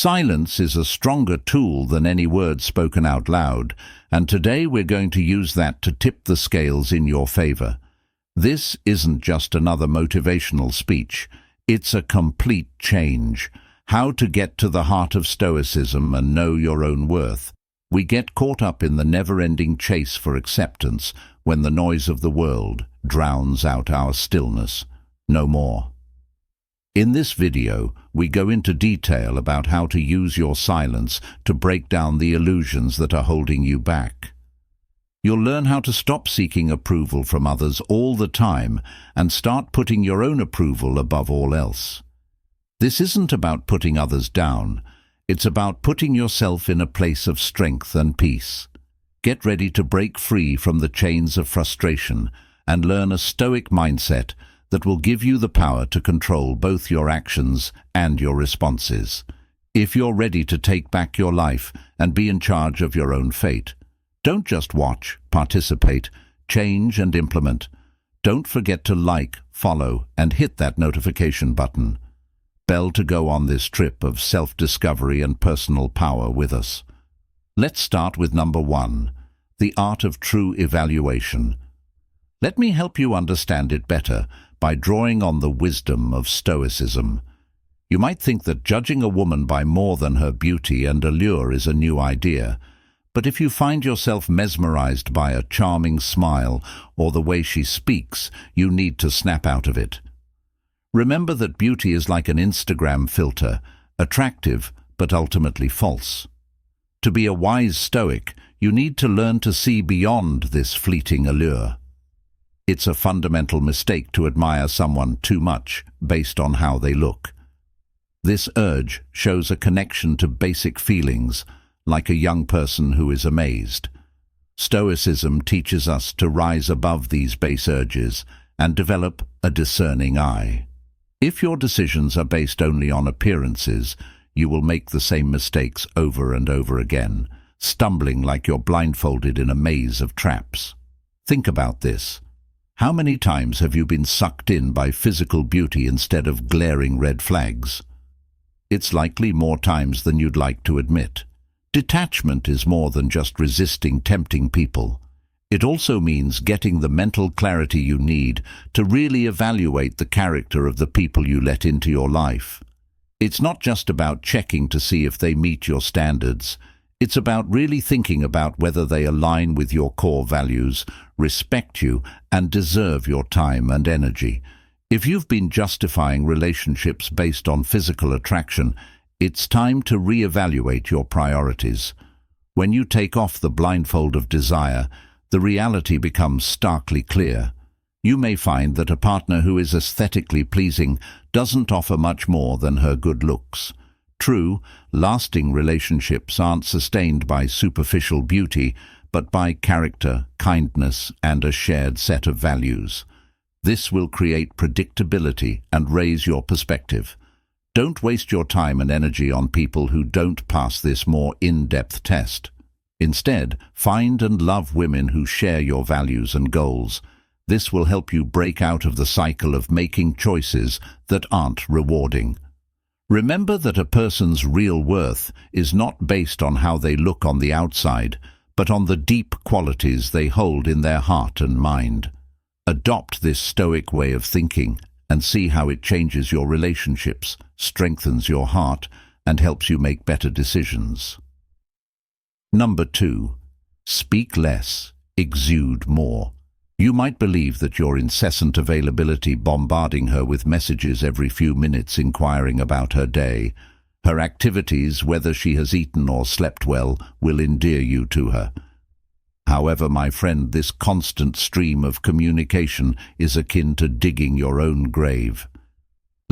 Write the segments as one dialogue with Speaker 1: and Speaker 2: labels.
Speaker 1: Silence is a stronger tool than any word spoken out loud, and today we're going to use that to tip the scales in your favor. This isn't just another motivational speech. It's a complete change. How to get to the heart of Stoicism and know your own worth. We get caught up in the never-ending chase for acceptance when the noise of the world drowns out our stillness. No more. In this video, we go into detail about how to use your silence to break down the illusions that are holding you back. You'll learn how to stop seeking approval from others all the time and start putting your own approval above all else. This isn't about putting others down. It's about putting yourself in a place of strength and peace. Get ready to break free from the chains of frustration and learn a Stoic mindset that will give you the power to control both your actions and your responses. If you're ready to take back your life and be in charge of your own fate, don't just watch, participate, change and implement. Don't forget to like, follow, and hit that notification button. Bell to go on this trip of self-discovery and personal power with us. Let's start with number 1, the art of true evaluation. Let me help you understand it better by drawing on the wisdom of Stoicism. You might think that judging a woman by more than her beauty and allure is a new idea, but if you find yourself mesmerized by a charming smile or the way she speaks, you need to snap out of it. Remember that beauty is like an Instagram filter, attractive but ultimately false. To be a wise Stoic, you need to learn to see beyond this fleeting allure. It's a fundamental mistake to admire someone too much based on how they look. This urge shows a connection to basic feelings, like a young person who is amazed. Stoicism teaches us to rise above these base urges and develop a discerning eye. If your decisions are based only on appearances, you will make the same mistakes over and over again, stumbling like you're blindfolded in a maze of traps. Think about this. How many times have you been sucked in by physical beauty instead of glaring red flags? It's likely more times than you'd like to admit. Detachment is more than just resisting tempting people. It also means getting the mental clarity you need to really evaluate the character of the people you let into your life. It's not just about checking to see if they meet your standards. It's about really thinking about whether they align with your core values, respect you, and deserve your time and energy. If you've been justifying relationships based on physical attraction, it's time to reevaluate your priorities. When you take off the blindfold of desire, the reality becomes starkly clear. You may find that a partner who is aesthetically pleasing doesn't offer much more than her good looks. True, lasting relationships aren't sustained by superficial beauty, but by character, kindness, and a shared set of values. This will create predictability and raise your perspective. Don't waste your time and energy on people who don't pass this more in-depth test. Instead, find and love women who share your values and goals. This will help you break out of the cycle of making choices that aren't rewarding. Remember that a person's real worth is not based on how they look on the outside, but on the deep qualities they hold in their heart and mind. Adopt this Stoic way of thinking and see how it changes your relationships, strengthens your heart, and helps you make better decisions. Number 2. Speak less, exude more. You might believe that your incessant availability, bombarding her with messages every few minutes inquiring about her day, her activities, whether she has eaten or slept well, will endear you to her. However, my friend, this constant stream of communication is akin to digging your own grave.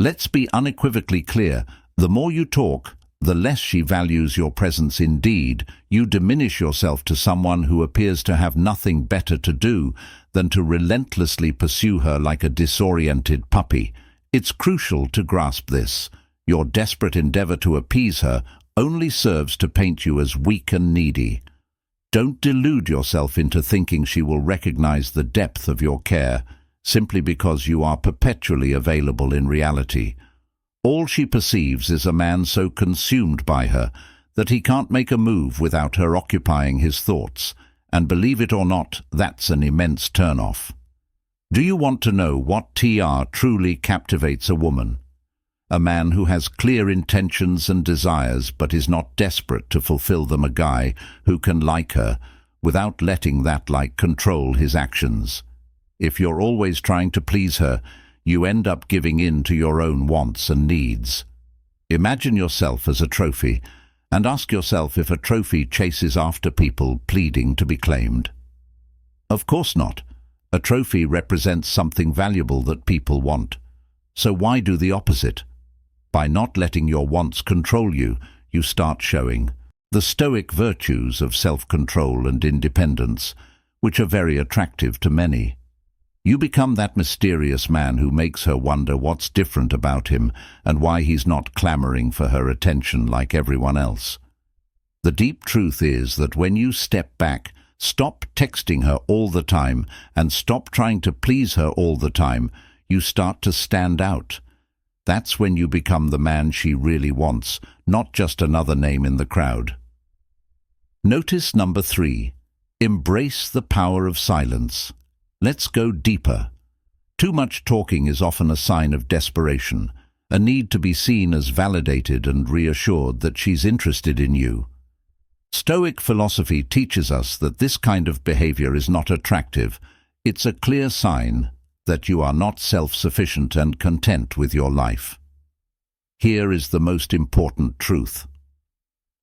Speaker 1: Let's be unequivocally clear. The more you talk, the less she values your presence. Indeed, you diminish yourself to someone who appears to have nothing better to do than to relentlessly pursue her like a disoriented puppy. It's crucial to grasp this. Your desperate endeavor to appease her only serves to paint you as weak and needy. Don't delude yourself into thinking she will recognize the depth of your care simply because you are perpetually available in reality. All she perceives is a man so consumed by her that he can't make a move without her occupying his thoughts, and believe it or not, that's an immense turn-off. Do you want to know what truly captivates a woman? A man who has clear intentions and desires but is not desperate to fulfill them, a guy who can like her without letting that like control his actions. If you're always trying to please her, you end up giving in to your own wants and needs. Imagine yourself as a trophy, and ask yourself if a trophy chases after people pleading to be claimed. Of course not. A trophy represents something valuable that people want. So why do the opposite? By not letting your wants control you, you start showing the Stoic virtues of self-control and independence, which are very attractive to many. You become that mysterious man who makes her wonder what's different about him and why he's not clamoring for her attention like everyone else. The deep truth is that when you step back, stop texting her all the time, and stop trying to please her all the time, you start to stand out. That's when you become the man she really wants, not just another name in the crowd. Notice number 3. Embrace the power of silence. Let's go deeper. Too much talking is often a sign of desperation, a need to be seen as validated and reassured that she's interested in you. Stoic philosophy teaches us that this kind of behavior is not attractive. It's a clear sign that you are not self-sufficient and content with your life. Here is the most important truth.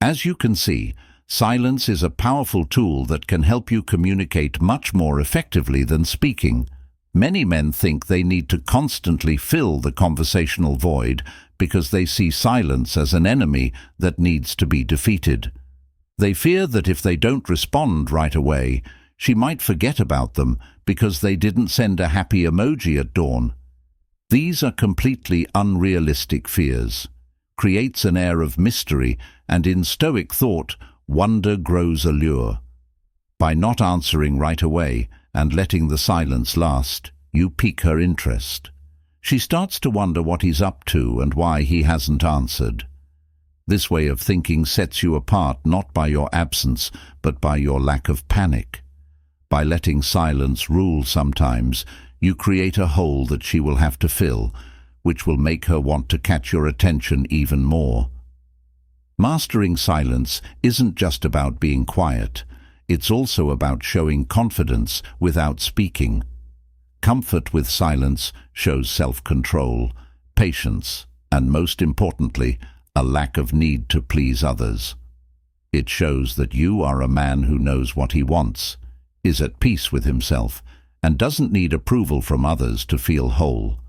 Speaker 1: As you can see, silence is a powerful tool that can help you communicate much more effectively than speaking. Many men think they need to constantly fill the conversational void because they see silence as an enemy that needs to be defeated. They fear that if they don't respond right away, she might forget about them because they didn't send a happy emoji at dawn. These are completely unrealistic fears. Creates an air of mystery, and in Stoic thought, wonder grows allure. By not answering right away and letting the silence last, you pique her interest. She starts to wonder what he's up to and why he hasn't answered. This way of thinking sets you apart not by your absence, but by your lack of panic. By letting silence rule sometimes, you create a hole that she will have to fill, which will make her want to catch your attention even more. Mastering silence isn't just about being quiet. It's also about showing confidence without speaking. Comfort with silence shows self-control, patience, and most importantly, a lack of need to please others. It shows that you are a man who knows what he wants, is at peace with himself, and doesn't need approval from others to feel whole.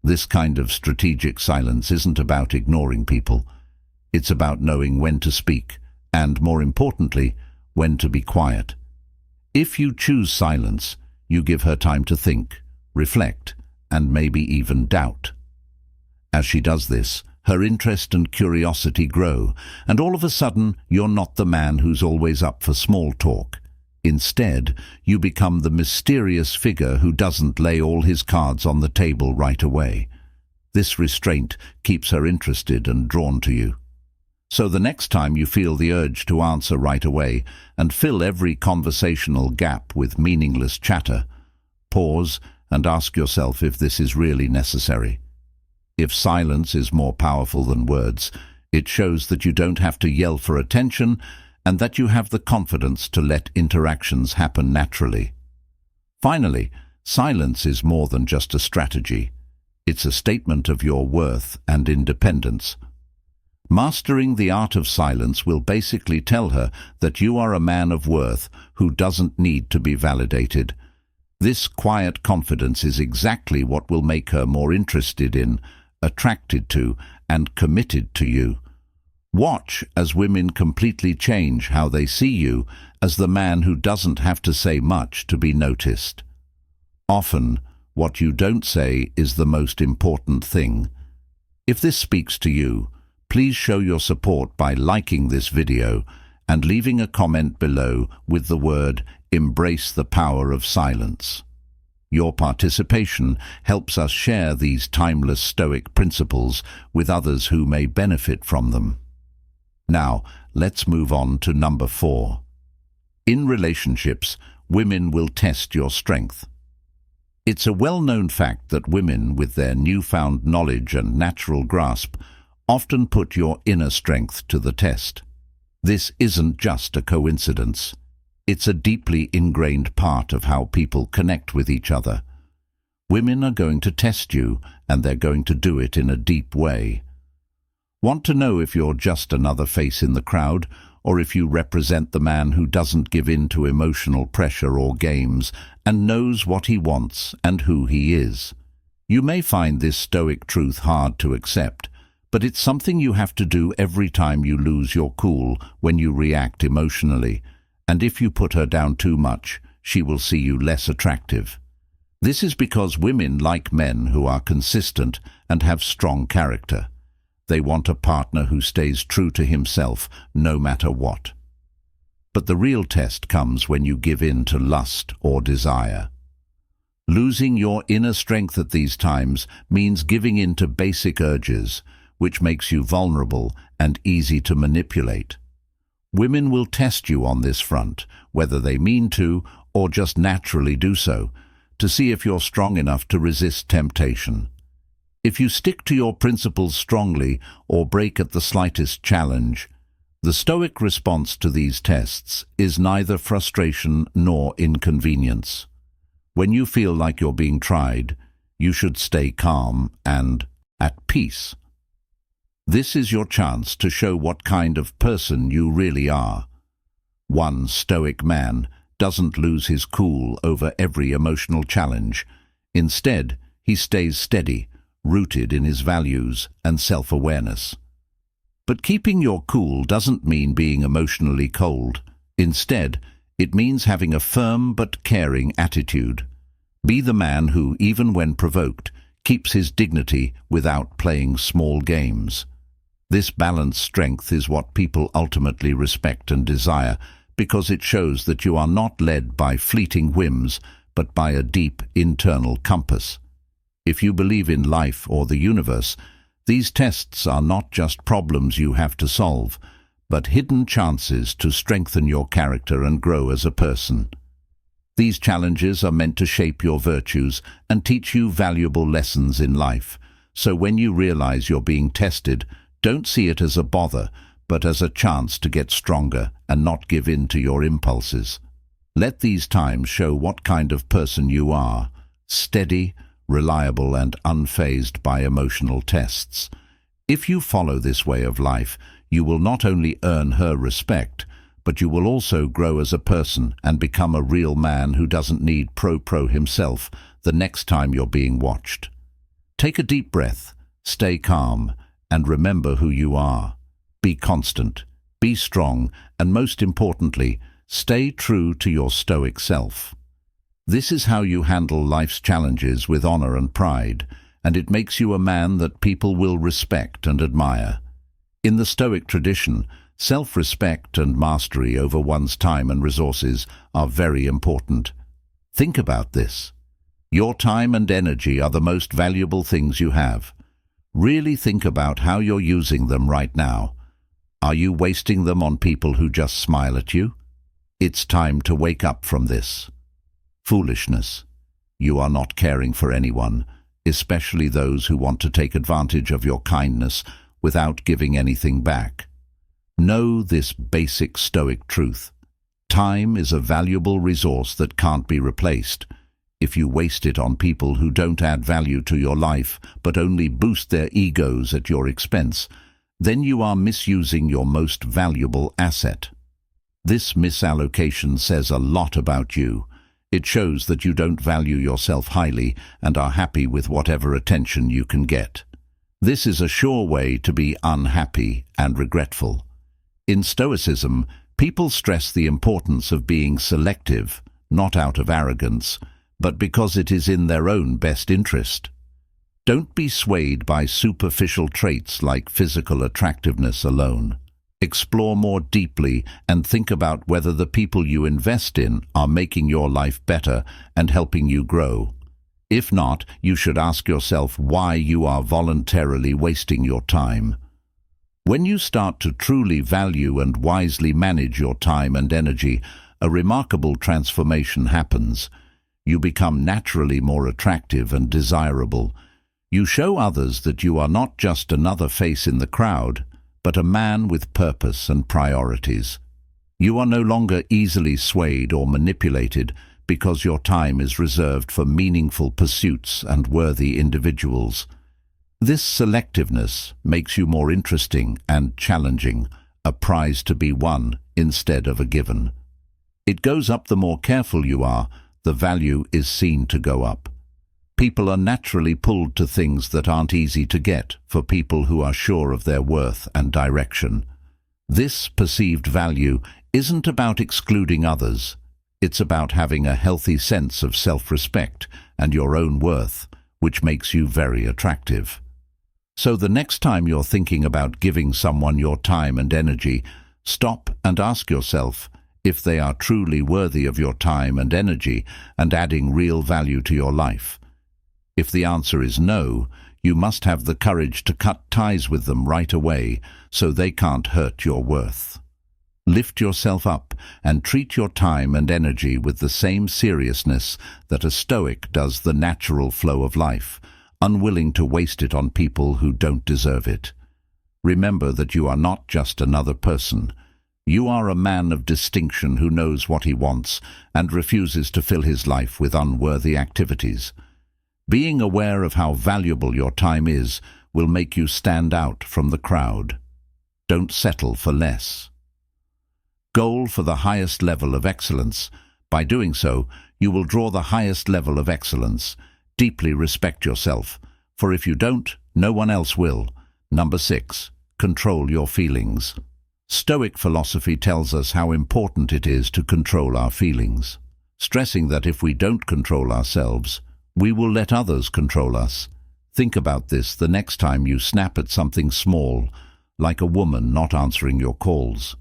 Speaker 1: This kind of strategic silence isn't about ignoring people. It's about knowing when to speak, and more importantly, when to be quiet. If you choose silence, you give her time to think, reflect, and maybe even doubt. As she does this, her interest and curiosity grow, and all of a sudden, you're not the man who's always up for small talk. Instead, you become the mysterious figure who doesn't lay all his cards on the table right away. This restraint keeps her interested and drawn to you. So the next time you feel the urge to answer right away and fill every conversational gap with meaningless chatter, pause and ask yourself if this is really necessary. If silence is more powerful than words, it shows that you don't have to yell for attention and that you have the confidence to let interactions happen naturally. Finally, silence is more than just a strategy. It's a statement of your worth and independence. Mastering the art of silence will basically tell her that you are a man of worth who doesn't need to be validated. This quiet confidence is exactly what will make her more interested in, attracted to, and committed to you. Watch as women completely change how they see you as the man who doesn't have to say much to be noticed. Often, what you don't say is the most important thing. If this speaks to you, please show your support by liking this video and leaving a comment below with the word "Embrace the power of silence." Your participation helps us share these timeless Stoic principles with others who may benefit from them. Now, let's move on to number 4. In relationships, women will test your strength. It's a well-known fact that women, with their newfound knowledge and natural grasp, often put your inner strength to the test. This isn't just a coincidence. It's a deeply ingrained part of how people connect with each other. Women are going to test you, and they're going to do it in a deep way. Want to know if you're just another face in the crowd, or if you represent the man who doesn't give in to emotional pressure or games and knows what he wants and who he is? You may find this Stoic truth hard to accept, but it's something you have to do every time you lose your cool when you react emotionally, and if you put her down too much, she will see you less attractive. This is because women like men who are consistent and have strong character. They want a partner who stays true to himself no matter what. But the real test comes when you give in to lust or desire. Losing your inner strength at these times means giving in to basic urges, which makes you vulnerable and easy to manipulate. Women will test you on this front, whether they mean to or just naturally do so, to see if you're strong enough to resist temptation. If you stick to your principles strongly or break at the slightest challenge, the Stoic response to these tests is neither frustration nor inconvenience. When you feel like you're being tried, you should stay calm and at peace. This is your chance to show what kind of person you really are. One Stoic man doesn't lose his cool over every emotional challenge. Instead, he stays steady, rooted in his values and self-awareness. But keeping your cool doesn't mean being emotionally cold. Instead, it means having a firm but caring attitude. Be the man who, even when provoked, keeps his dignity without playing small games. This balanced strength is what people ultimately respect and desire, because it shows that you are not led by fleeting whims, but by a deep internal compass. If you believe in life or the universe, these tests are not just problems you have to solve, but hidden chances to strengthen your character and grow as a person. These challenges are meant to shape your virtues and teach you valuable lessons in life. So when you realize you're being tested, don't see it as a bother, but as a chance to get stronger and not give in to your impulses. Let these times show what kind of person you are: steady, reliable and unfazed by emotional tests. If you follow this way of life, you will not only earn her respect, but you will also grow as a person and become a real man who doesn't need pro himself the next time you're being watched. Take a deep breath, stay calm, and remember who you are. Be constant, be strong, and most importantly, stay true to your Stoic self. This is how you handle life's challenges with honor and pride, and it makes you a man that people will respect and admire. In the Stoic tradition, self-respect and mastery over one's time and resources are very important. Think about this. Your time and energy are the most valuable things you have. Really think about how you're using them right now. Are you wasting them on people who just smile at you? It's time to wake up from this foolishness. You are not caring for anyone, especially those who want to take advantage of your kindness without giving anything back. Know this basic Stoic truth. Time is a valuable resource that can't be replaced. If you waste it on people who don't add value to your life but only boost their egos at your expense, then you are misusing your most valuable asset. This misallocation says a lot about you. It shows that you don't value yourself highly and are happy with whatever attention you can get. This is a sure way to be unhappy and regretful. In Stoicism, people stress the importance of being selective, not out of arrogance, but because it is in their own best interest. Don't be swayed by superficial traits like physical attractiveness alone. Explore more deeply and think about whether the people you invest in are making your life better and helping you grow. If not, you should ask yourself why you are voluntarily wasting your time. When you start to truly value and wisely manage your time and energy, a remarkable transformation happens. You become naturally more attractive and desirable. You show others that you are not just another face in the crowd, but a man with purpose and priorities. You are no longer easily swayed or manipulated because your time is reserved for meaningful pursuits and worthy individuals. This selectiveness makes you more interesting and challenging, a prize to be won instead of a given. It goes up the more careful you are, the value is seen to go up. People are naturally pulled to things that aren't easy to get for people who are sure of their worth and direction. This perceived value isn't about excluding others. It's about having a healthy sense of self-respect and your own worth, which makes you very attractive. So the next time you're thinking about giving someone your time and energy, stop and ask yourself if they are truly worthy of your time and energy and adding real value to your life. If the answer is no, you must have the courage to cut ties with them right away so they can't hurt your worth. Lift yourself up and treat your time and energy with the same seriousness that a Stoic does the natural flow of life, unwilling to waste it on people who don't deserve it. Remember that you are not just another person. You are a man of distinction who knows what he wants and refuses to fill his life with unworthy activities. Being aware of how valuable your time is will make you stand out from the crowd. Don't settle for less. Goal for the highest level of excellence. By doing so, you will draw the highest level of excellence. Deeply respect yourself, for if you don't, no one else will. Number 6. Control your feelings. Stoic philosophy tells us how important it is to control our feelings, stressing that if we don't control ourselves, we will let others control us. Think about this the next time you snap at something small, like a woman not answering your calls.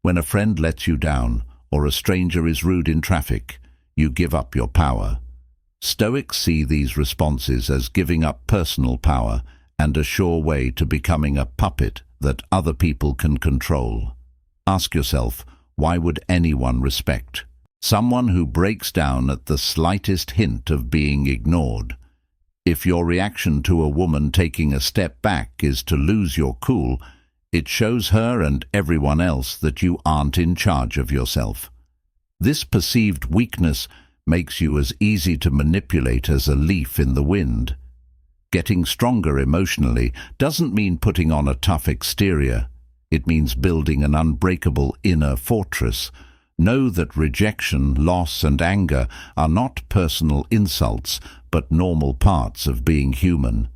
Speaker 1: When a friend lets you down, or a stranger is rude in traffic, you give up your power. Stoics see these responses as giving up personal power and a sure way to becoming a puppet that other people can control. Ask yourself, why would anyone respect someone who breaks down at the slightest hint of being ignored? If your reaction to a woman taking a step back is to lose your cool, it shows her and everyone else that you aren't in charge of yourself. This perceived weakness makes you as easy to manipulate as a leaf in the wind. Getting stronger emotionally doesn't mean putting on a tough exterior. It means building an unbreakable inner fortress. Know that rejection, loss, and anger are not personal insults, but normal parts of being human.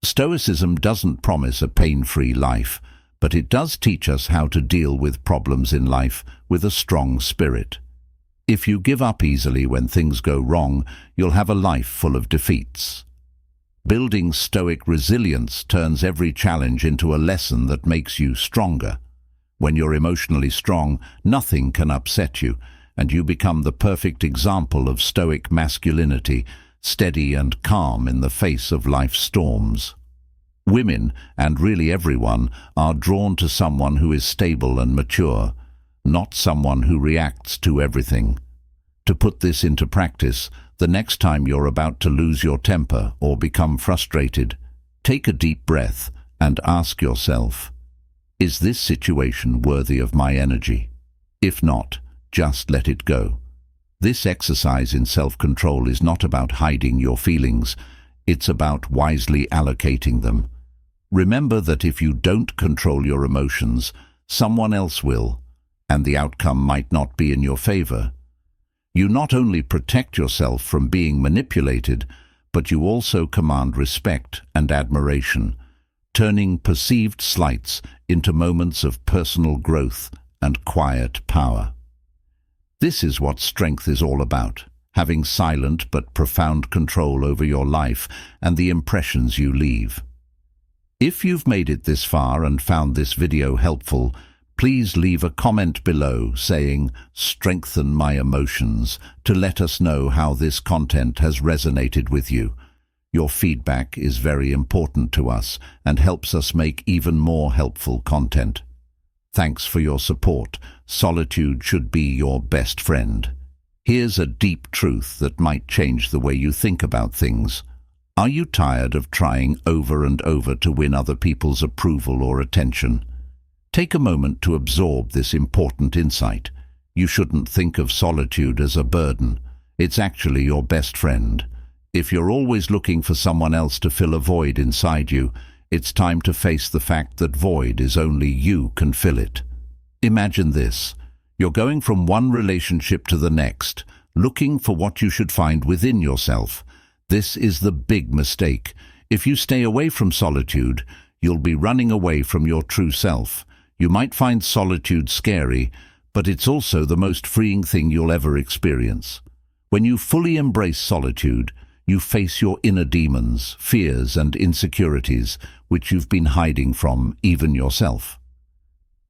Speaker 1: Stoicism doesn't promise a pain-free life, but it does teach us how to deal with problems in life with a strong spirit. If you give up easily when things go wrong, you'll have a life full of defeats. Building Stoic resilience turns every challenge into a lesson that makes you stronger. When you're emotionally strong, nothing can upset you, and you become the perfect example of Stoic masculinity, steady and calm in the face of life's storms. Women, and really everyone, are drawn to someone who is stable and mature, not someone who reacts to everything. To put this into practice, the next time you're about to lose your temper or become frustrated, take a deep breath and ask yourself, is this situation worthy of my energy? If not, just let it go. This exercise in self-control is not about hiding your feelings, it's about wisely allocating them. Remember that if you don't control your emotions, someone else will, and the outcome might not be in your favor. You not only protect yourself from being manipulated, but you also command respect and admiration, turning perceived slights into moments of personal growth and quiet power. This is what strength is all about, having silent but profound control over your life and the impressions you leave. If you've made it this far and found this video helpful, please leave a comment below saying "strengthen my emotions" to let us know how this content has resonated with you. Your feedback is very important to us and helps us make even more helpful content. Thanks for your support. Solitude should be your best friend. Here's a deep truth that might change the way you think about things. Are you tired of trying over and over to win other people's approval or attention? Take a moment to absorb this important insight. You shouldn't think of solitude as a burden. It's actually your best friend. If you're always looking for someone else to fill a void inside you, it's time to face the fact that void is only you can fill it. Imagine this. You're going from one relationship to the next, looking for what you should find within yourself. This is the big mistake. If you stay away from solitude, you'll be running away from your true self. You might find solitude scary, but it's also the most freeing thing you'll ever experience. When you fully embrace solitude, you face your inner demons, fears and insecurities, which you've been hiding from even yourself.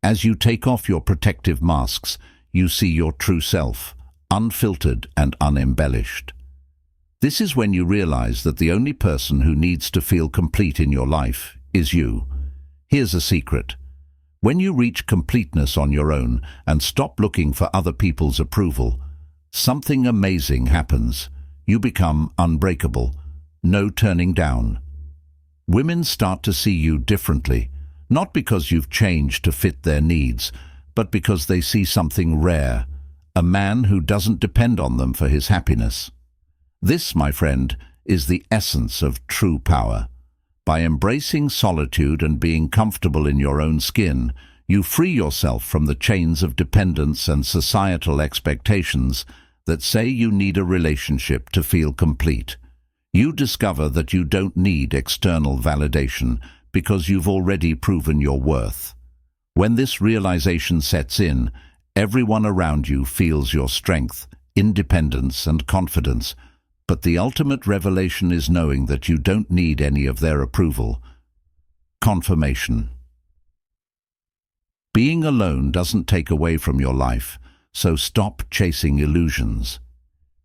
Speaker 1: As you take off your protective masks, you see your true self, unfiltered and unembellished. This is when you realize that the only person who needs to feel complete in your life is you. Here's a secret. When you reach completeness on your own and stop looking for other people's approval, something amazing happens. You become unbreakable. No turning down. Women start to see you differently, not because you've changed to fit their needs, but because they see something rare, a man who doesn't depend on them for his happiness. This, my friend, is the essence of true power. By embracing solitude and being comfortable in your own skin, you free yourself from the chains of dependence and societal expectations that say you need a relationship to feel complete. You discover that you don't need external validation because you've already proven your worth. When this realization sets in, everyone around you feels your strength, independence and confidence, but the ultimate revelation is knowing that you don't need any of their approval. Confirmation. Being alone doesn't take away from your life, so stop chasing illusions.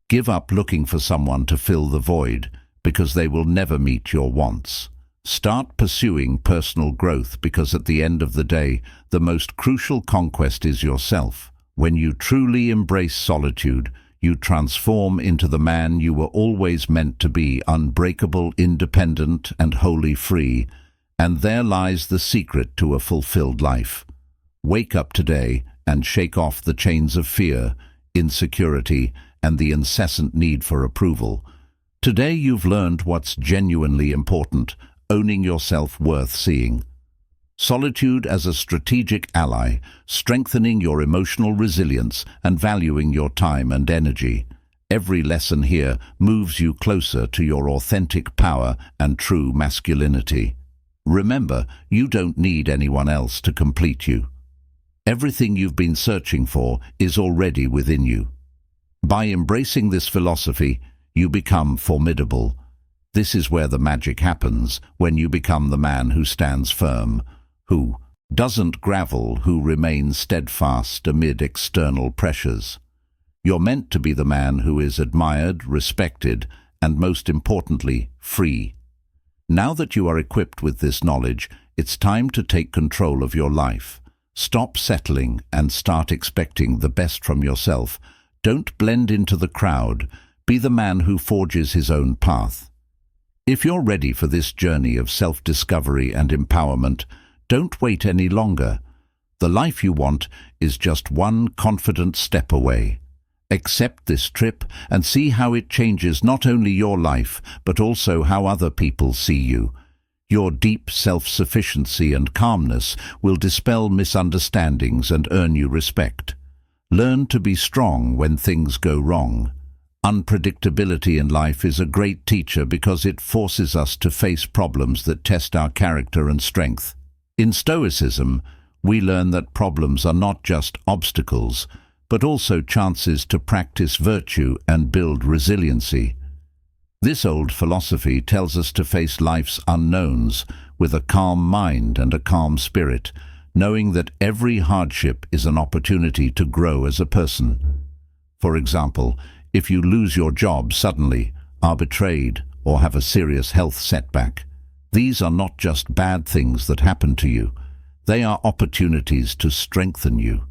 Speaker 1: Give up looking for someone to fill the void, because they will never meet your wants. Start pursuing personal growth, because at the end of the day, the most crucial conquest is yourself. When you truly embrace solitude, you transform into the man you were always meant to be, unbreakable, independent, and wholly free. And there lies the secret to a fulfilled life. Wake up today and shake off the chains of fear, insecurity, and the incessant need for approval. Today you've learned what's genuinely important, owning your self-worth, seeing solitude as a strategic ally, strengthening your emotional resilience and valuing your time and energy. Every lesson here moves you closer to your authentic power and true masculinity. Remember, you don't need anyone else to complete you. Everything you've been searching for is already within you. By embracing this philosophy, you become formidable. This is where the magic happens, when you become the man who stands firm, who doesn't gravel, who remains steadfast amid external pressures. You're meant to be the man who is admired, respected, and most importantly, free. Now that you are equipped with this knowledge, it's time to take control of your life. Stop settling and start expecting the best from yourself. Don't blend into the crowd. Be the man who forges his own path. If you're ready for this journey of self-discovery and empowerment, don't wait any longer. The life you want is just one confident step away. Accept this trip and see how it changes not only your life, but also how other people see you. Your deep self-sufficiency and calmness will dispel misunderstandings and earn you respect. Learn to be strong when things go wrong. Unpredictability in life is a great teacher because it forces us to face problems that test our character and strength. In Stoicism, we learn that problems are not just obstacles, but also chances to practice virtue and build resiliency. This old philosophy tells us to face life's unknowns with a calm mind and a calm spirit, knowing that every hardship is an opportunity to grow as a person. For example, if you lose your job suddenly, are betrayed, or have a serious health setback, these are not just bad things that happen to you. They are opportunities to strengthen you.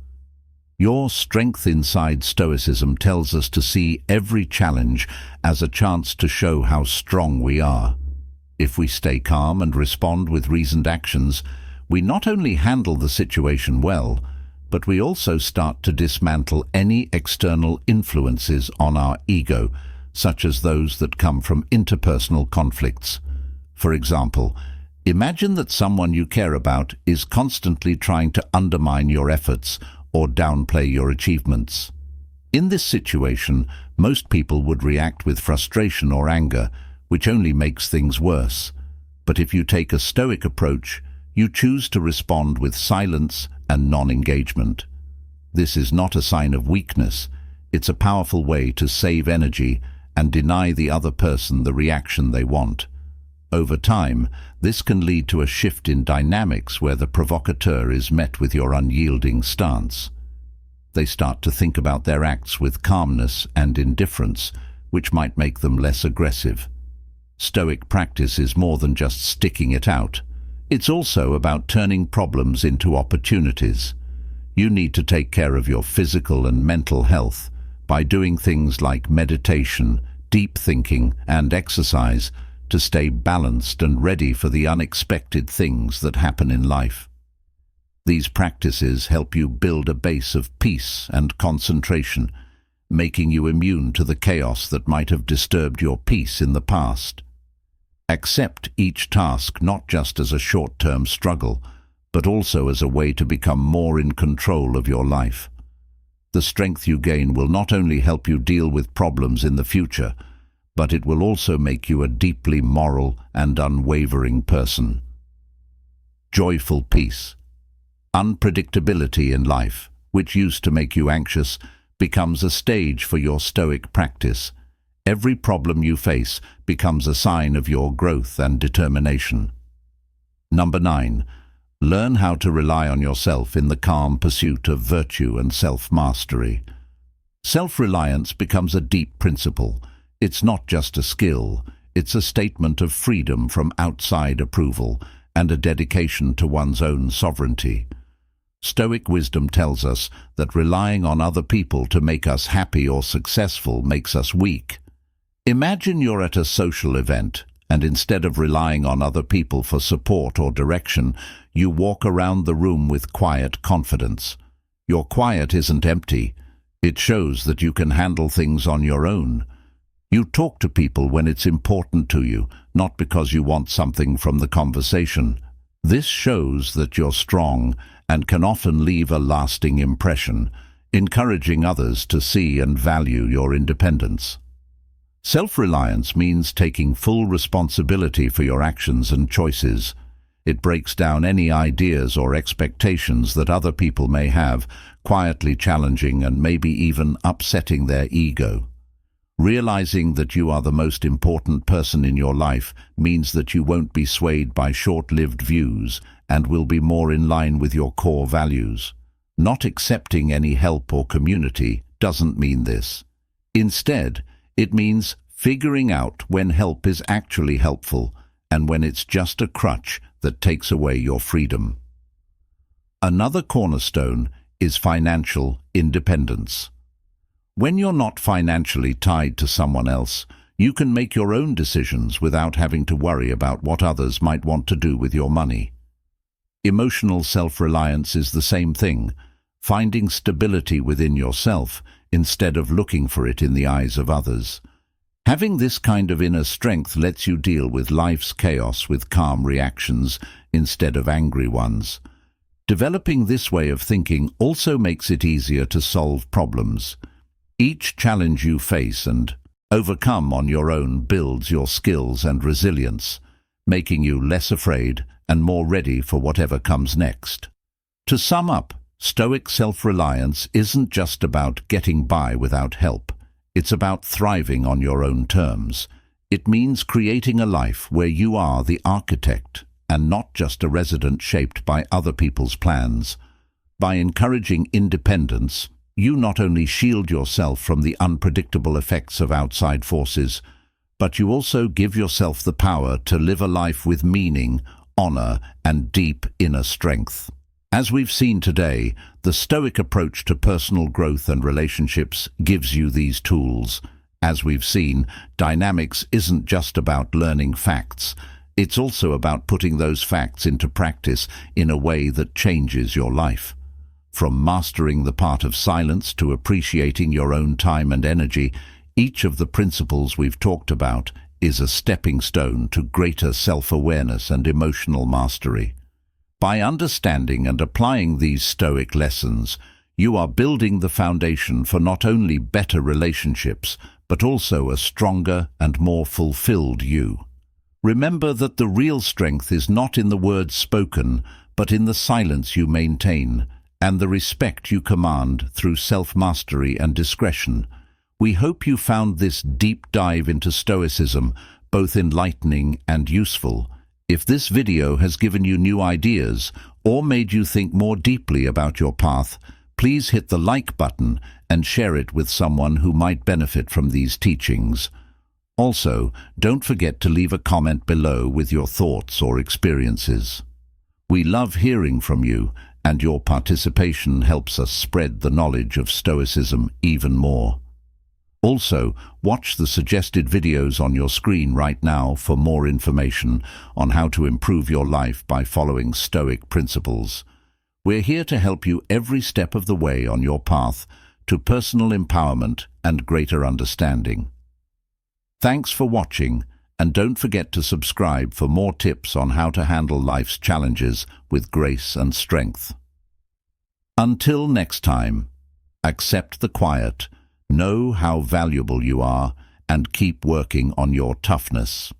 Speaker 1: Your strength inside Stoicism tells us to see every challenge as a chance to show how strong we are. If we stay calm and respond with reasoned actions, we not only handle the situation well, but we also start to dismantle any external influences on our ego, such as those that come from interpersonal conflicts. For example, imagine that someone you care about is constantly trying to undermine your efforts or downplay your achievements. In this situation, most people would react with frustration or anger, which only makes things worse. But if you take a Stoic approach, you choose to respond with silence and non-engagement. This is not a sign of weakness. It's a powerful way to save energy and deny the other person the reaction they want. Over time, this can lead to a shift in dynamics where the provocateur is met with your unyielding stance. They start to think about their acts with calmness and indifference, which might make them less aggressive. Stoic practice is more than just sticking it out. It's also about turning problems into opportunities. You need to take care of your physical and mental health by doing things like meditation, deep thinking, and exercise to stay balanced and ready for the unexpected things that happen in life. These practices help you build a base of peace and concentration, making you immune to the chaos that might have disturbed your peace in the past. Accept each task not just as a short-term struggle, but also as a way to become more in control of your life. The strength you gain will not only help you deal with problems in the future, but it will also make you a deeply moral and unwavering person. Joyful peace. Unpredictability in life, which used to make you anxious, becomes a stage for your Stoic practice. Every problem you face becomes a sign of your growth and determination. Number 9. Learn how to rely on yourself in the calm pursuit of virtue and self-mastery. Self-reliance becomes a deep principle. It's not just a skill, it's a statement of freedom from outside approval and a dedication to one's own sovereignty. Stoic wisdom tells us that relying on other people to make us happy or successful makes us weak. Imagine you're at a social event, and instead of relying on other people for support or direction, you walk around the room with quiet confidence. Your quiet isn't empty. It shows that you can handle things on your own. You talk to people when it's important to you, not because you want something from the conversation. This shows that you're strong and can often leave a lasting impression, encouraging others to see and value your independence. Self-reliance means taking full responsibility for your actions and choices. It breaks down any ideas or expectations that other people may have, quietly challenging and maybe even upsetting their ego. Realizing that you are the most important person in your life means that you won't be swayed by short-lived views and will be more in line with your core values. Not accepting any help or community doesn't mean this. Instead, it means figuring out when help is actually helpful and when it's just a crutch that takes away your freedom. Another cornerstone is financial independence. When you're not financially tied to someone else, you can make your own decisions without having to worry about what others might want to do with your money. Emotional self-reliance is the same thing, finding stability within yourself instead of looking for it in the eyes of others. Having this kind of inner strength lets you deal with life's chaos with calm reactions instead of angry ones. Developing this way of thinking also makes it easier to solve problems. Each challenge you face and overcome on your own builds your skills and resilience, making you less afraid and more ready for whatever comes next. To sum up, Stoic self-reliance isn't just about getting by without help. It's about thriving on your own terms. It means creating a life where you are the architect and not just a resident shaped by other people's plans. By encouraging independence, you not only shield yourself from the unpredictable effects of outside forces, but you also give yourself the power to live a life with meaning, honor, and deep inner strength. As we've seen today, the Stoic approach to personal growth and relationships gives you these tools. As we've seen, dynamics isn't just about learning facts. It's also about putting those facts into practice in a way that changes your life. From mastering the part of silence to appreciating your own time and energy, each of the principles we've talked about is a stepping stone to greater self-awareness and emotional mastery. By understanding and applying these Stoic lessons, you are building the foundation for not only better relationships, but also a stronger and more fulfilled you. Remember that the real strength is not in the words spoken, but in the silence you maintain, and the respect you command through self-mastery and discretion. We hope you found this deep dive into Stoicism both enlightening and useful. If this video has given you new ideas or made you think more deeply about your path, please hit the like button and share it with someone who might benefit from these teachings. Also, don't forget to leave a comment below with your thoughts or experiences. We love hearing from you, and your participation helps us spread the knowledge of Stoicism even more. Also, watch the suggested videos on your screen right now for more information on how to improve your life by following Stoic principles. We're here to help you every step of the way on your path to personal empowerment and greater understanding. Thanks for watching, and don't forget to subscribe for more tips on how to handle life's challenges with grace and strength. Until next time, accept the quiet, know how valuable you are, and keep working on your toughness.